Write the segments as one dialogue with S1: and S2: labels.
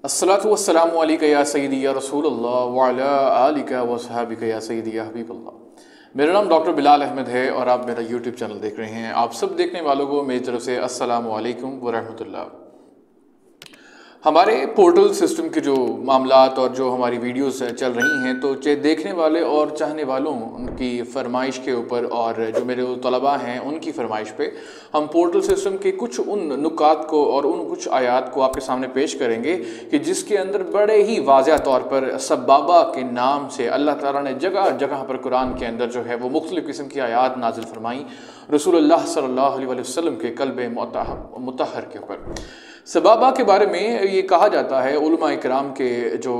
S1: अस्सलातु वस्सलामु अलैका या सय्यदी या रसूलल्लाह व अला आलिका व असहाबिका या सय्यदी या हबीबल्लाह। मेरा नाम डॉक्टर बिलाल अहमद है और आप मेरा यूट्यूब चैनल देख रहे हैं। आप सब देखने वालों को मेरी तरफ से अस्सलामु अलैकुम व रहमतुल्लाह। हमारे पोर्टल सिस्टम के जो मामलात और जो हमारी वीडियोस चल रही हैं, तो देखने वाले और चाहने वालों की फरमाइश के ऊपर और जो मेरे तलबा हैं उनकी फरमाइश पे हम पोर्टल सिस्टम के कुछ उन नुकात को और उन कुछ आयात को आपके सामने पेश करेंगे कि जिसके अंदर बड़े ही वाज़ह तौर पर सबाबा के नाम से अल्लाह ताला ने जगह जगह पर कुरान के अंदर जो है वो मुख्तलिफ़ किस्म की आयात नाजिल फरमाई रसूलुल्लाह सल्लल्लाहु अलैहि वसल्लम के कल्ब मुतहर के ऊपर। सबाबा के बारे में ये कहा जाता है उलमा इकराम के जो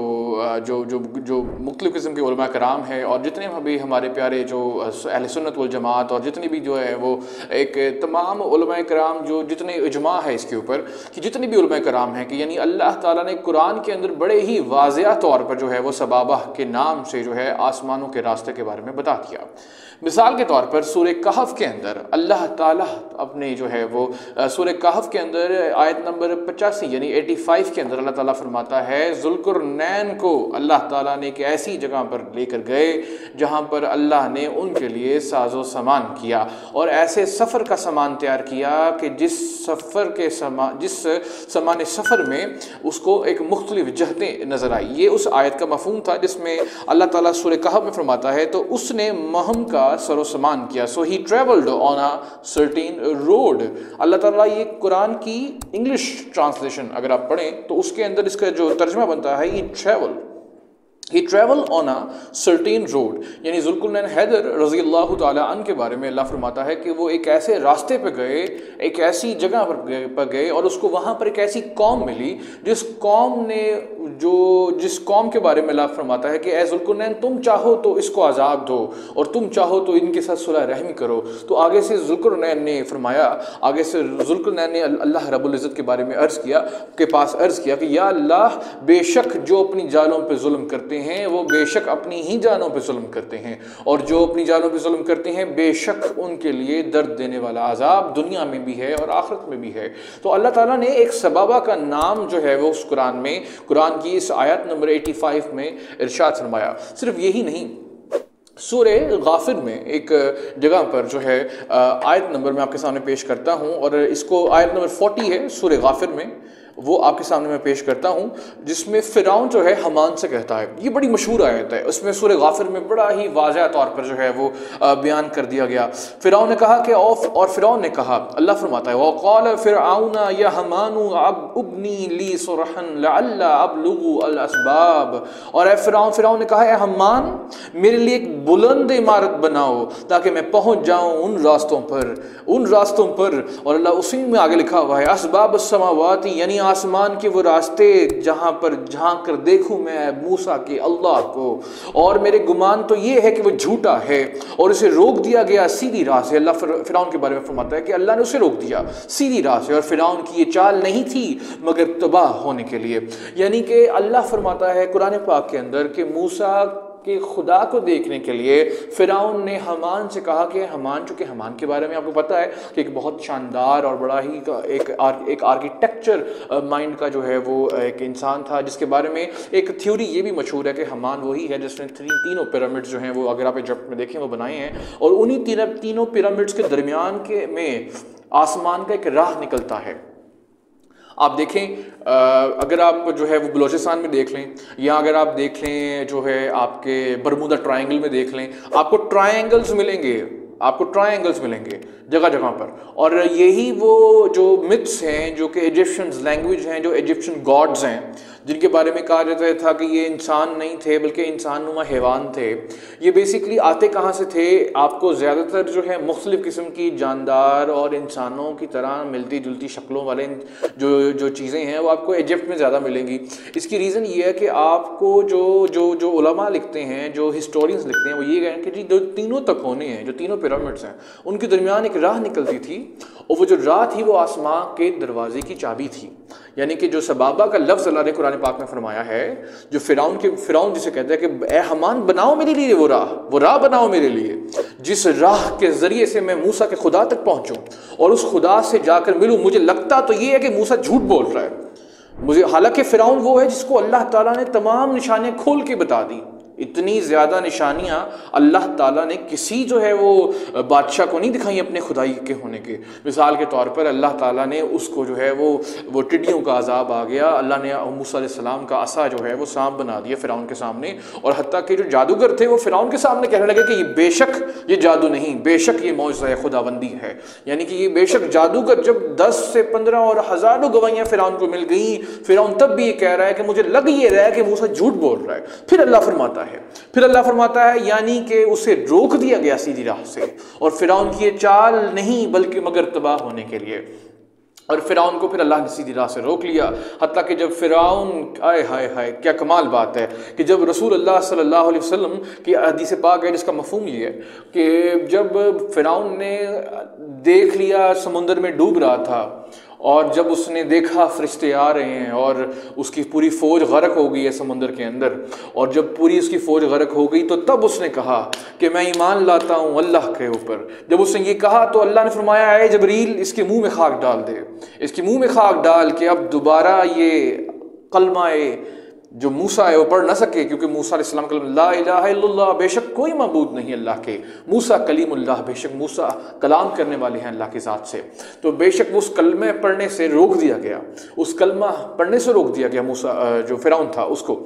S1: जो जो जो मुख्तलिफ़ किस्म के उलमा इकराम है और जितने भी हमारे प्यारे जो अहले सुन्नत वल जमात और जितनी भी जो है वो एक तमाम उलमा इकराम जो जितने इजमा है इसके ऊपर कि जितने भी उलमा इकराम हैं कि यानी अल्लाह ताला ने कुरान के अंदर बड़े ही वाज़िया तौर पर जो है वो सबाबा के नाम से जो है आसमानों के रास्ते के बारे में बता दिया। मिसाल के तौर पर सूरह कहफ के अंदर अल्लाह ताला अपने जो है वो सूरह कहफ के अंदर आयत नंबर 85 यानी 85 के अंदर अल्लाह ताला फरमाता है ज़ुल्कुरनैन को अल्लाह ताला ने एक ऐसी जगह पर लेकर गए जहां पर अल्लाह ने उनके लिए साजो सामान किया और ऐसे सफ़र का सामान तैयार किया कि जिस सामान सफ़र में उसको एक मुख्तलिफ जहतें नज़र आई। ये उस आयत का मफहूम था जिसमें अल्लाह ताला सूरह कहफ में फरमाता है तो उसने महम का सरो सामान किया, so he travelled on a certain road. अल्लाह ताला ये कुरान की इंग्लिश ट्रांसलेशन अगर आप पढ़ें तो उसके अंदर इसका जो तर्जमा बनता है he travel on a certain road, यानी ज़ुल्कुरनैन हैदर रज़ी अल्लाह ताला अन्हु के बारे में अल्लाह फरमाता है कि वो एक ऐसे रास्ते पे गए, एक ऐसी जगह पर गए और उसको वहाँ पर एक ऐसी कौम मिली जिस कौम के बारे में अल्लाह फरमाता है कि ए ज़ुल्कुरनैन तुम चाहो तो इसको आज़ाब दो और तुम चाहो तो इनके साथ सुलह रहमी करो। तो आगे से ज़ुल्कुरनैन ने अल्लाह रब्बुल इज़्ज़त के बारे में अर्ज़ किया कि या अल्लाह बेशक जो अपनी जालों पर जुल्म करते हैं वो बेशक अपनी ही जानों पे जुल्म करते हैं और जो अपनी जानों पे जुल्म करते हैं बेशक उनके लिए दर्द देने वाला अजाब दुनिया में भी है और आखिरत में भी है। तो अल्लाह ताला ने एक सबाबा का नाम जो है वो उस कुरान की इस आयत नंबर 85 में इरशाद फरमाया। सिर्फ यही नहीं, सूरह गाफिर में एक जगह पर जो है आयत नंबर मैं आपके सामने पेश करता हूँ और इसको आयत नंबर 40 है सूरह गाफिर में, वो आपके सामने मैं पेश करता हूँ जिसमें फ़िरौन जो है हमान से कहता है। ये बड़ी मशहूर आयत है, उसमें सूरह गाफिर में बड़ा ही वाज़ह तौर पर जो है वो बयान कर दिया गया। फ़िरौन ने कहा कि और फ़िरौन ने कहा, अल्लाह फरमाता है वक़ाल फ़िरऔन या हमानु अब उब्नी ली सुरहन लअल्ला अबलुगु अल असबाब, और फ़िरौन ने कहा ए हमान मेरे लिए एक बुलंद इमारत बनाओ ताकि मैं पहुँच जाऊँ उन रास्तों पर। और अल्लाह उसी में आगे लिखा हुआ है असबाब समावाती, यानी आसमान के वो रास्ते जहाँ पर झांक कर देखूं मैं मूसा के अल्लाह को, और मेरे गुमान तो ये है कि वो झूठा है और उसे रोक दिया गया सीधी राह से। अल्लाह फ़िरौन के बारे में फरमाता है कि अल्लाह ने उसे रोक दिया सीधी राह से और फ़िरौन की ये चाल नहीं थी मगर तबाह होने के लिए। यानी कि अल्लाह फरमाता है कुरान पाक के अंदर कि मूसा कि खुदा को देखने के लिए फ़िरौन ने हमान से कहा कि हमान, चूँकि हमान के बारे में आपको पता है कि एक बहुत शानदार और बड़ा ही एक आर्किटेक्चर माइंड का जो है वो एक इंसान था जिसके बारे में एक थ्योरी ये भी मशहूर है कि हमान वही है जिसने तीनों पिरामिड्स जो हैं वो अगर आप इजिप्ट में देखें वो बनाए हैं और उन्हीं तीनों पिरामिड्स के दरमियान में आसमान का एक राह निकलता है। आप देखें अगर आप जो है वो बलोचिस्तान में देख लें या अगर आप देख लें जो है आपके बरमूदा ट्रायंगल में देख लें, आपको ट्रायंगल्स मिलेंगे जगह जगह पर। और यही वो जो मिथ्स हैं जो कि इजिप्शियन लैंग्वेज हैं, जो इजिप्शियन गॉड्स हैं जिनके बारे में कहा जाता था कि ये इंसान नहीं थे बल्कि इंसान नुमा हैवान थे, ये बेसिकली आते कहाँ से थे? आपको ज़्यादातर जो है मुख्तलिफ़ किस्म की जानदार और इंसानों की तरह मिलती जुलती शक्लों वाले जो चीज़ें हैं वो आपको इजिप्ट में ज़्यादा मिलेंगी। इसकी रीज़न ये है कि आपको जो उलमा लिखते हैं, जो हिस्टोरियंस लिखते हैं, वो ये कहें कि जी जो तीनों तकोने हैं, जो तीनों पिरामिड्स हैं, उनके दरमियान एक राह निकलती थी और वो जो राह थी वो आसमां के दरवाजे की चाबी थी। यानी कि जो सबाबा का लफ्ज़ अल्लाह ने कुरान पाक में फरमाया है, जो फ़िरौन जिसे कहते हैं कि ए हमान बनाओ मेरे लिए वो राह बनाओ मेरे लिए जिस राह के ज़रिए से मैं मूसा के खुदा तक पहुँचूँ और उस खुदा से जाकर मिलूँ। मुझे लगता तो ये है कि मूसा झूठ बोल रहा है, मुझे, हालांकि फिरौन वो है जिसको अल्लाह ताला ने तमाम निशानियां खोल के बता दी। इतनी ज़्यादा निशानियां अल्लाह ताला ने किसी जो है वो बादशाह को नहीं दिखाई अपने खुदाई के होने के। मिसाल के तौर पर अल्लाह ताला ने उसको जो है वो टिड्डियों का अजाब आ गया, अल्लाह ने मूसा अलैहिस्सलाम का असा जो है वो सांप बना दिया फिरौन के सामने, और हत्ता कि जो जादूगर थे वो फिरौन के सामने कहने लगे कि ये बेशक ये जादू नहीं, बेशक ये मौजज़ा खुदाबंदी है। यानी कि ये बेशक जादूगर, जब 10 से 15 और हज़ारों गवाहियाँ फिरौन को मिल गई, फिरौन तब भी ये कह रहा है कि मुझे लग ये रहा है कि मूसा झूठ बोल रहा है। फिर अल्लाह फरमाता है यानी कि उसे रोक दिया गया सीधी राह से, और फिरौन की ये चाल नहीं बल्कि मगर तबाह होने के लिए, और फिरौन को फिर अल्लाह ने सीधी राह से रोक लिया। हत्ता कि जब फिरौन, आए हाय हाय क्या कमाल बात है कि जब रसूल अल्लाह सल्लल्लाहु अलैहि वसल्लम की हदीस पाक है जिसका मफहूम ये है कि जब फिरौन ने देख लिया समुंदर में डूब रहा था, और जब उसने देखा फरिश्ते आ रहे हैं और उसकी पूरी फ़ौज गरक हो गई है समुंदर के अंदर, और जब पूरी उसकी फ़ौज गरक हो गई तो तब उसने कहा कि मैं ईमान लाता हूँ अल्लाह के ऊपर। जब उसने ये कहा तो अल्लाह ने फरमाया है जबरील इसके मुंह में खाक डाल दे, इसके मुंह में खाक डाल के अब दोबारा ये कलमाए जो मूसा है वो पढ़ ना सके, क्योंकि मूसा अलैहिस्सलाम कलम ला इलाहा इल्लल्लाह, बेशक कोई मबूद नहीं अल्लाह के, मूसा कलीमुल्लाह, बेशक मूसा कलाम करने वाले हैं अल्लाह की ज़ात से। तो बेशक उस कलमे पढ़ने से रोक दिया गया, उस कलमा पढ़ने से रोक दिया गया मूसा जो फिरौन था उसको।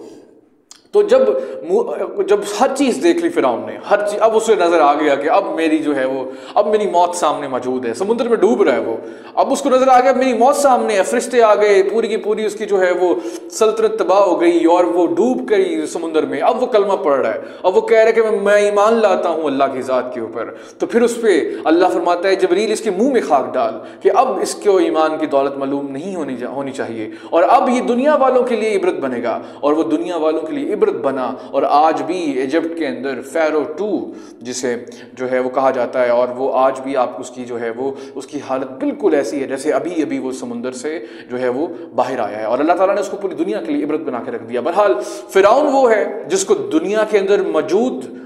S1: तो जब हर चीज़ देख ली फिरौन ने, हर चीज़, अब उसे नज़र आ गया कि अब मेरी जो है वो, अब मेरी मौत सामने मौजूद है, समुद्र में डूब रहा है वो, अब उसको नज़र आ गया मेरी मौत सामने है, फरिश्ते आ गए, पूरी की पूरी उसकी जो है वो सल्तनत तबाह हो गई और वो डूब गई समुद्र में। अब वो कलमा पढ़ रहा है, अब वो कह रहा है कि मैं ईमान लाता हूँ अल्लाह की ज़ात के ऊपर। तो फिर उस पर अल्लाह फरमाता है जबरील इसके मुँह में खाक डाल कि अब इसको ईमान की दौलत मालूम नहीं होनी चाहिए, और अब ये दुनिया वालों के लिए इबरत बनेगा, और वो दुनिया वालों के लिए बना। और आज भी इजिप्ट के अंदर फ़ारो 2 जिसे जो है वो कहा जाता है, और वो आज भी आप उसकी जो है वो उसकी हालत बिल्कुल ऐसी है जैसे अभी अभी वो समुंदर से जो है वो बाहर आया है, और अल्लाह ताला ने उसको पूरी दुनिया के लिए इबरत बना के रख दिया। बहरहाल फिरौन वो है जिसको दुनिया के अंदर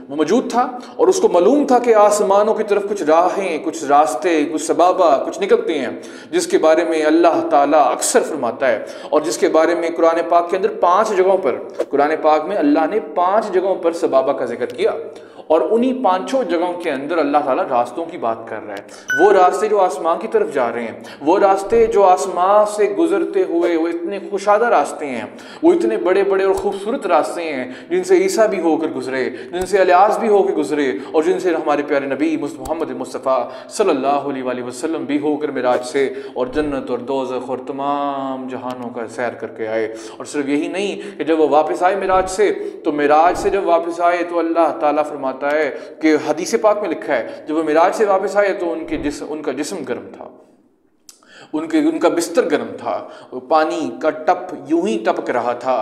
S1: मौजूद था, और उसको मालूम था कि आसमानों की तरफ कुछ राहें, कुछ रास्ते, कुछ सबाबा कुछ निकलते हैं, जिसके बारे में अल्लाह ताला अक्सर फरमाता है, और जिसके बारे में कुरान पाक के अंदर 5 जगहों पर, कुरान पाक में अल्लाह ने 5 जगहों पर सबाबा का जिक्र किया, और उन्हीं 5 जगहों के अंदर अल्लाह ताला रास्तों की बात कर रहा है। वो रास्ते जो आसमान की तरफ जा रहे हैं, वो रास्ते जो आसमान से गुजरते हुए वो इतने खुशादा रास्ते हैं, वो इतने बड़े बड़े और खूबसूरत रास्ते हैं जिनसे ईसा भी होकर गुजरे, जिनसे इलियास भी होकर गुजरे, और जिनसे हमारे प्यारे नबी मोहम्मद मुस्तफ़ा सल्लल्लाहु अलैहि वसल्लम भी होकर मिराज से और जन्नत और दोज़ख और तमाम जहानों का सैर करके आए। और सिर्फ यही नहीं कि जब वो वापस आए मिराज से, तो मिराज से जब वापस आए तो अल्लाह ताला फरमाता है कि हदीस पाक में लिखा है जब वो मिराज से वापस आए तो उनका जिस्म गर्म था, उनका बिस्तर गर्म था, पानी का टप यूं ही टपक रहा था,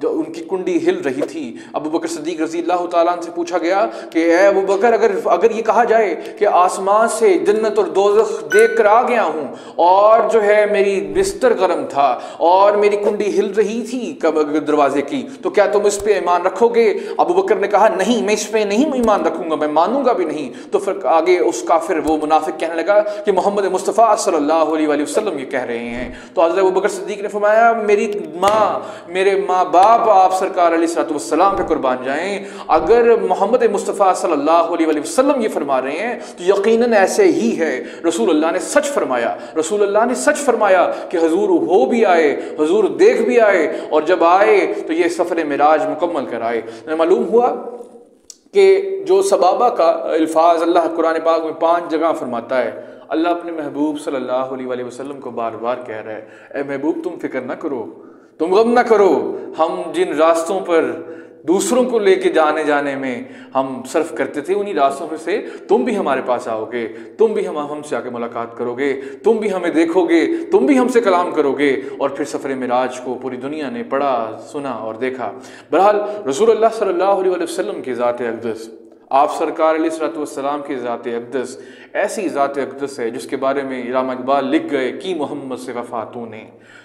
S1: उनकी कुंडी हिल रही थी। अबू बकर सिद्दीक रज़ी अल्लाह तआला अन्हु से पूछा गया कि ए अबू बकर, अगर ये कहा जाए कि आसमान से जन्नत और दोज़ख देख कर आ गया हूँ, और जो है मेरी बिस्तर गर्म था और मेरी कुंडी हिल रही थी दरवाजे की, तो क्या तुम इस पे ईमान रखोगे? अबू बकर ने कहा नहीं, मैं इस पे नहीं ईमान रखूंगा, मैं मानूंगा भी नहीं। तो फिर आगे उस काफिर वो मुनाफिक कहने लगा कि मोहम्मद मुस्तफ़ा सल्लल्लाहु अलैहि वसल्लम ये कह रहे हैं। तो हज़रत अबू बकर सिद्दीक ने फरमाया मेरे माँ बाप आप सरकार अलैहिस्सलाम पे कुर्बान जाएं, अगर मोहम्मद मुस्तफ़ा सल्लल्लाहु अलैहि वसल्लम ये फरमा रहे हैं तो यकीनन ऐसे ही है। रसूलुल्लाह ने सच फरमाया कि हुजूर हो भी आए, हुजूर देख भी आए, और जब आए तो ये सफ़र मिराज मुकम्मल कर आए। मालूम हुआ कि जो सबाबा का अल्फाज अल्लाह कुरान पाक में 5 जगह फरमाता है, अल्लाह अपने महबूब सल्लल्लाहु अलैहि वसल्लम को बार बार कह रहा है, ए महबूब तुम फिक्र ना करो, तुम गम ना करो, हम जिन रास्तों पर दूसरों को लेके जाने में हम सर्फ करते थे, उन्हीं रास्तों पर से तुम भी हमारे पास आओगे, तुम भी हमसे आके मुलाकात करोगे, तुम भी हमें देखोगे, तुम भी हमसे कलाम करोगे। और फिर सफ़र मिराज को पूरी दुनिया ने पढ़ा, सुना और देखा। बहरहाल रसूलुल्लाह सल्लल्लाहु अलैहि वसल्लम की ज़ात अक़दस आप सरकार अलैहिस्सलाम की ज़ात अक़दस ऐसी ज़ात अक़दस है जिसके बारे में इल्लामा इक़बाल लिख गए कि मोहम्मद से वफ़ा तूने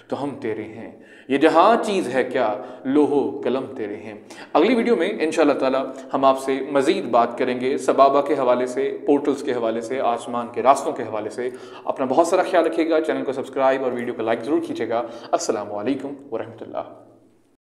S1: तो हम तेरे हैं, ये जहाँ चीज़ है क्या लोहो कलम तेरे हैं। अगली वीडियो में इंशाअल्लाह ताला हम आपसे मज़ीद बात करेंगे सबाबा के हवाले से, पोर्टल्स के हवाले से, आसमान के रास्तों के हवाले से। अपना बहुत सारा ख्याल रखिएगा, चैनल को सब्सक्राइब और वीडियो को लाइक ज़रूर कीजिएगा। अस्सलामु अलैकुम व रहमतुल्लाह।